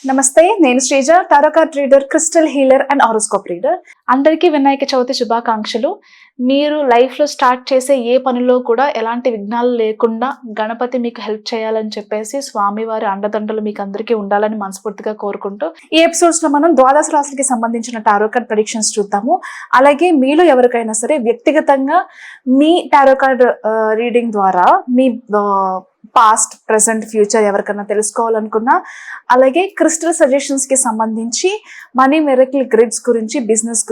నమస్తే, నేను Sreeja, tarot card reader, crystal healer and horoscope reader. అందరికీ వినాయక చవితి శుభాకాంక్షలు. మీరు లైఫ్లో స్టార్ట్ చేసే ఏ పనిలో కూడా ఎలాంటి విఘ్నాలు లేకుండా గణపతి మీకు హెల్ప్ చేయాలని చెప్పేసి స్వామివారి అండదండలు మీకు అందరికీ ఉండాలని మనస్ఫూర్తిగా కోరుకుంటూ ఈ ఎపిసోడ్స్లో మనం ద్వాదశ రాశులకి సంబంధించిన టారో కార్డ్ ప్రెడిక్షన్స్ చూద్దాము. అలాగే మీలో ఎవరికైనా సరే వ్యక్తిగతంగా మీ టారో కార్డ్ రీడింగ్ ద్వారా మీ పాస్ట్, ప్రెసెంట్, ఫ్యూచర్ ఎవరికైనా తెలుసుకోవాలనుకున్నా, అలాగే క్రిస్టల్ సజెషన్స్కి సంబంధించి మనీ మిరకిల్ గ్రిడ్స్ గురించి, బిజినెస్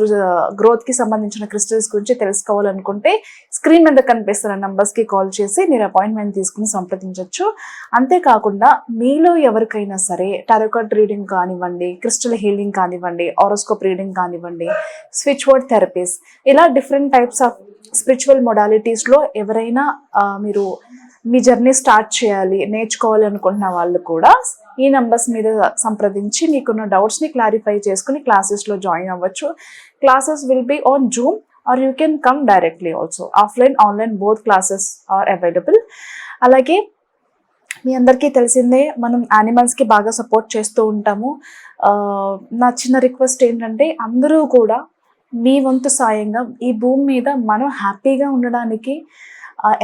గ్రోత్కి సంబంధించిన క్రిస్టల్స్ గురించి తెలుసుకోవాలనుకుంటే స్క్రీన్ మీద కనిపిస్తున్న నంబర్స్కి కాల్ చేసి మీరు అపాయింట్మెంట్ తీసుకుని సంప్రదించవచ్చు. అంతేకాకుండా మీలో ఎవరికైనా సరే టారో కార్డ్ రీడింగ్ కానివ్వండి, క్రిస్టల్ హీలింగ్ కానివ్వండి, హారోస్కోప్ రీడింగ్ కానివ్వండి, స్విచ్ వర్డ్ థెరపీస్, ఇలా డిఫరెంట్ టైప్స్ ఆఫ్ స్పిరిచువల్ మొడాలిటీస్లో ఎవరైనా మీరు మీ జర్నీ స్టార్ట్ చేయాలి, నేర్చుకోవాలి అనుకుంటున్న వాళ్ళు కూడా ఈ నంబర్స్ మీద సంప్రదించి మీకున్న డౌట్స్ని క్లారిఫై చేసుకుని క్లాసెస్లో జాయిన్ అవ్వచ్చు. Classes will be on Zoom or you can come directly also. Offline, online both classes are available. అలాగే మీ అందరికీ తెలిసిందే, మనం యానిమల్స్కి బాగా సపోర్ట్ చేస్తూ ఉంటాము. నా చిన్న రిక్వెస్ట్ ఏంటంటే అందరూ కూడా మీ వంతు సాయంగా ఈ భూమి మీద మనం హ్యాపీగా ఉండడానికి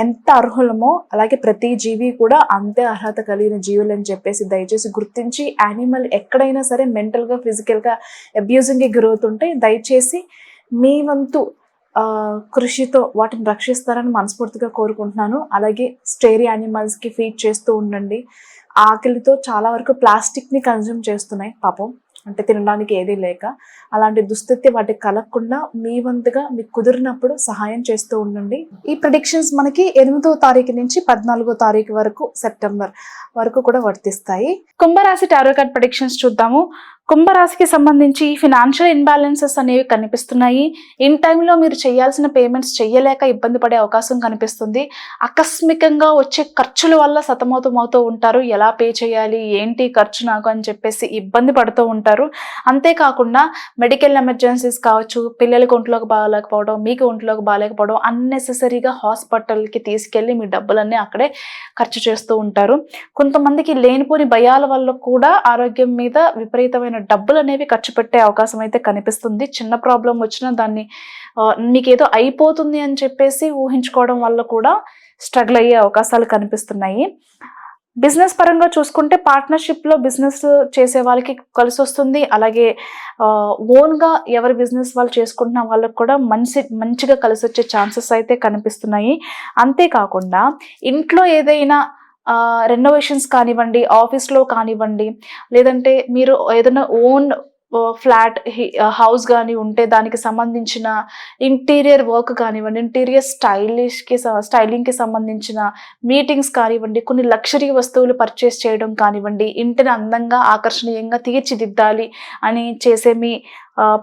ఎంత అర్హులమో అలాగే ప్రతి జీవి కూడా అంతే అర్హత కలిగిన జీవులు అని చెప్పేసి దయచేసి గుర్తించి, యానిమల్ ఎక్కడైనా సరే మెంటల్గా, ఫిజికల్గా అబ్యూజింగ్కి గురవుతుంటే దయచేసి మీ వంతు కృషితో వాటిని రక్షిస్తారని మనస్ఫూర్తిగా కోరుకుంటున్నాను. అలాగే స్టేరీ యానిమల్స్కి ఫీడ్ చేస్తూ ఉండండి. ఆకలితో చాలా వరకు ప్లాస్టిక్ని కన్జ్యూమ్ చేస్తున్నాయి పాపం, అంటే తినడానికి ఏదీ లేక. అలాంటి దుస్థితి వాటికి కలగకుండా మీ వంతుగా మీకు కుదిరినప్పుడు సహాయం చేస్తూ ఉండండి. ఈ ప్రెడిక్షన్స్ మనకి 8వ తారీఖు నుంచి 14వ తారీఖు వరకు, సెప్టెంబర్ వరకు కూడా వర్తిస్తాయి. కుంభరాశి టారో కార్డ్ ప్రెడిక్షన్స్ చూద్దాము. కుంభరాశికి సంబంధించి ఫినాన్షియల్ ఇన్బ్యాలెన్సెస్ అనేవి కనిపిస్తున్నాయి. ఇన్ టైంలో మీరు చేయాల్సిన పేమెంట్స్ చేయలేక ఇబ్బంది పడే అవకాశం కనిపిస్తుంది. ఆకస్మికంగా వచ్చే ఖర్చుల వల్ల సతమతమవుతూ ఉంటారు. ఎలా పే చేయాలి, ఏంటి ఖర్చు నాకు అని చెప్పేసి ఇబ్బంది పడుతూ ఉంటారు. అంతేకాకుండా మెడికల్ ఎమర్జెన్సీస్ కావచ్చు, పిల్లలకి ఒంట్లోకి బాగాలేకపోవడం, మీకు ఒంట్లోకి బాగాలేకపోవడం, అన్నెసెసరీగా హాస్పిటల్కి తీసుకెళ్ళి మీ డబ్బులన్నీ అక్కడే ఖర్చు చేస్తూ ఉంటారు. కొంతమందికి లేనిపోని భయాల వల్ల కూడా ఆరోగ్యం మీద విపరీతమైన డబ్బులు అనేవి ఖర్చు పెట్టే అవకాశం అయితే కనిపిస్తుంది. చిన్న ప్రాబ్లం వచ్చినా దాన్ని మీకేదో అయిపోతుంది అని చెప్పేసి ఊహించుకోవడం వల్ల కూడా స్ట్రగుల్ అయ్యే అవకాశాలు కనిపిస్తున్నాయి. బిజినెస్ పరంగా చూసుకుంటే పార్ట్నర్షిప్లో బిజినెస్ చేసే వాళ్ళకి కలిసి వస్తుంది. అలాగే ఓన్గా ఎవరి బిజినెస్ వాళ్ళు చేసుకుంటున్న వాళ్ళకి కూడా మంచిగా కలిసి వచ్చే ఛాన్సెస్ అయితే కనిపిస్తున్నాయి. అంతేకాకుండా ఇంట్లో ఏదైనా రెనోవేషన్స్ కానివ్వండి, ఆఫీస్లో కానివ్వండి, లేదంటే మీరు ఏదైనా ఓన్ ఫ్లాట్, హౌస్ కానీ ఉంటే దానికి సంబంధించిన ఇంటీరియర్ వర్క్ కానివ్వండి, ఇంటీరియర్ స్టైలింగ్కి సంబంధించిన మీటింగ్స్ కానివ్వండి, కొన్ని లగ్జరీ వస్తువులు పర్చేస్ చేయడం కానివ్వండి, ఇంటిని అందంగా ఆకర్షణీయంగా తీర్చిదిద్దాలి అని చేసే మీ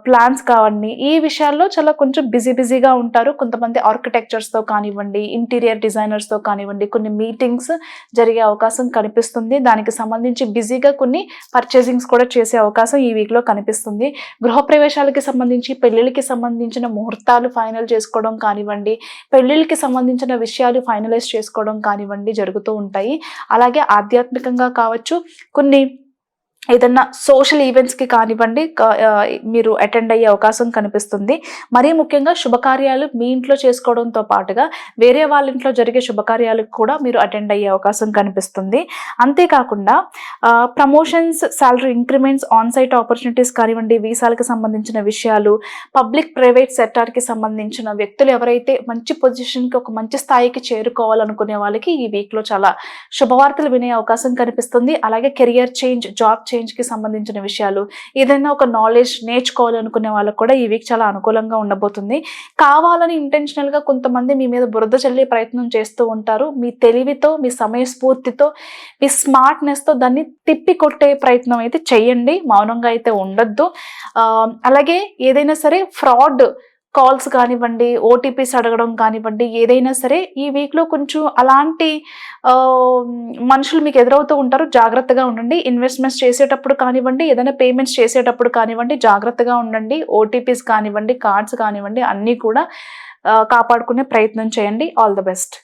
ప్లాన్స్ కావండి, ఈ విషయాల్లో చాలా కొంచెం బిజీగా ఉంటారు. కొంతమంది ఆర్కిటెక్చర్స్తో కానివ్వండి, ఇంటీరియర్ డిజైనర్స్తో కానివ్వండి కొన్ని మీటింగ్స్ జరిగే అవకాశం కనిపిస్తుంది. దానికి సంబంధించి బిజీగా కొన్ని పర్చేసింగ్స్ కూడా చేసే అవకాశం ఈ వీక్లో కనిపిస్తుంది. గృహప్రవేశాలకి సంబంధించి, పెళ్ళిళ్ళకి సంబంధించిన ముహూర్తాలు ఫైనల్ చేసుకోవడం కానివ్వండి, పెళ్ళిళ్ళకి సంబంధించిన విషయాలు ఫైనలైజ్ చేసుకోవడం కానివ్వండి జరుగుతూ ఉంటాయి. అలాగే ఆధ్యాత్మికంగా కావచ్చు, కొన్ని ఏదన్నా సోషల్ ఈవెంట్స్కి కానివ్వండి మీరు అటెండ్ అయ్యే అవకాశం కనిపిస్తుంది. మరీ ముఖ్యంగా శుభకార్యాలు మీ ఇంట్లో చేసుకోవడంతో పాటుగా వేరే వాళ్ళ ఇంట్లో జరిగే శుభకార్యాలకు కూడా మీరు అటెండ్ అయ్యే అవకాశం కనిపిస్తుంది. అంతేకాకుండా promotions, salary increments, onsite opportunities కానివ్వండి, వీసాలకు సంబంధించిన విషయాలు, పబ్లిక్ ప్రైవేట్ సెక్టార్కి సంబంధించిన వ్యక్తులు ఎవరైతే మంచి పొజిషన్కి, ఒక మంచి స్థాయికి చేరుకోవాలనుకునే వాళ్ళకి ఈ వీక్లో చాలా శుభవార్తలు వినే అవకాశం కనిపిస్తుంది. అలాగే కెరియర్ చేంజ్, జాబ్ చేంజ్కి సంబంధించిన విషయాలు, ఏదైనా ఒక నాలెడ్జ్ నేర్చుకోవాలనుకునే వాళ్ళకు కూడా ఈ వీక్ చాలా అనుకూలంగా ఉండబోతుంది. కావాలని ఇంటెన్షనల్గా కొంతమంది మీ మీద బురద చల్లే ప్రయత్నం చేస్తూ ఉంటారు. మీ తెలివితో, మీ సమయస్ఫూర్తితో, మీ స్మార్ట్నెస్తో దాన్ని తిప్పి కొట్టే ప్రయత్నం అయితే చెయ్యండి. మౌనంగా అయితే ఉండొద్దు. అలాగే ఏదైనా సరే ఫ్రాడ్ కాల్స్ కానివ్వండి, ఓటీపీస్ అడగడం కానివ్వండి, ఏదైనా సరే ఈ వీక్లో కొంచెం అలాంటి మనుషులు మీకు ఎదురవుతూ ఉంటారు. జాగ్రత్తగా ఉండండి. ఇన్వెస్ట్మెంట్స్ చేసేటప్పుడు కానివ్వండి, ఏదైనా పేమెంట్స్ చేసేటప్పుడు కానివ్వండి జాగ్రత్తగా ఉండండి. ఓటీపీస్ కానివ్వండి, కార్డ్స్ కానివ్వండి అన్నీ కూడా కాపాడుకునే ప్రయత్నం చేయండి. All the best.